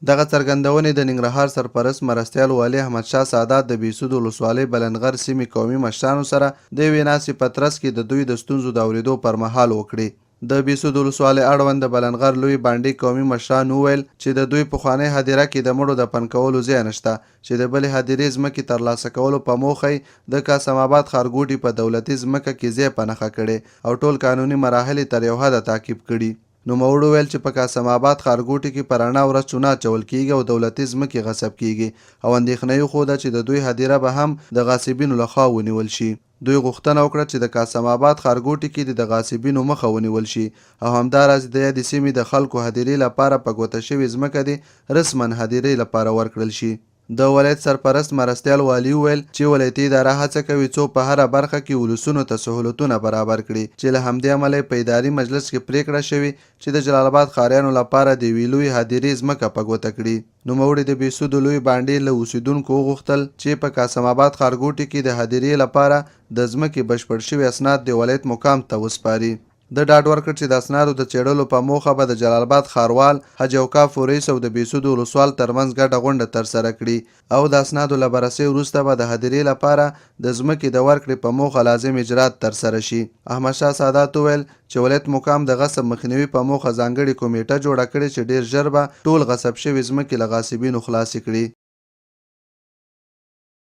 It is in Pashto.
دغه څرګندونې د ننګرهار سرپرست مرستیال والي احمدشاه سادات د بهسود ولسوالۍ بلندغر سیمې قومي مشرانو سره د یوې ناستې په ترڅ کې د دوی د ستونزو د اورېدو پر مهال وکړې. د بهسود ولسوالۍ اړوند د بلندغر لوی بانډې قومي مشران وویل چې د دوی پخوانۍ هدیره کې د مړو دفن کولو ځای نشته، چې د بلې هدیرې ځمکې ترلاسه کولو په موخه د قاسم آباد ښارګوټي په دولتي ځمکه کې ځای په نښه کړی او ټول قانوني مراحل تر یو حده تعقیب کړي. نوموړو ویل چې په قاسم آباد ښارګوټي کې په رڼا ورځ چونه اچول کیږي او دولتي ځمکې غصب کیږي او اندېښنه یې ښوده چې د دوی هدیره به هم د غاصبینو لخوا ونیول شي. دوی غوښتنه وکړه چې د قاسم آباد ښارګوټي کې د غاصبینو مخه ونیول شي او همداراز د یادې سیمې د خلکو هدیرې لپاره په ګوته شوې ځمکه د رسما هدیرې لپاره ورکړل شي. د ولایت سرپرست مرستیال والي وویل چې ولایتي اداره هڅه کوي څو په هره برخه کې ولسونو ته سهولتونه برابر کړي، چې له همدې امله په اداري مجلس کې پریکړه شوې چې د جلال آباد ښاریانو لپاره د یوې لویې هدیرې ځمکه په ګوته کړي. نوموړي د بهسود لوی بانډې له اوسیدونکو وغوښتل چې په قاسم آباد ښارګوټي کې د هدیرې لپاره د ځمکې بشپړ شوي اسناد د ولایت مقام ته وسپاري. د ډاډ ورکړ چې د اسنادو د څېړلو په موخه به د جلال آباد ښاروال حاجي اوقاف رییس او د بهسود ولسوال ترمنځ ګډه غونډه ترسره کړي او د اسنادو له بررسۍ وروسته به د هدیرې لپاره د ځمکې د ورکړې په موخه لازم اجرات ترسره شي. احمدشاه سادات وویل چې ولایت مقام د غصب مخنیوي په موخه ځانګړې کمیټه جوړه کړې چې ډیر ژر به ټول غصب شوي ځمکې له غاصبینو خلاصې کړي.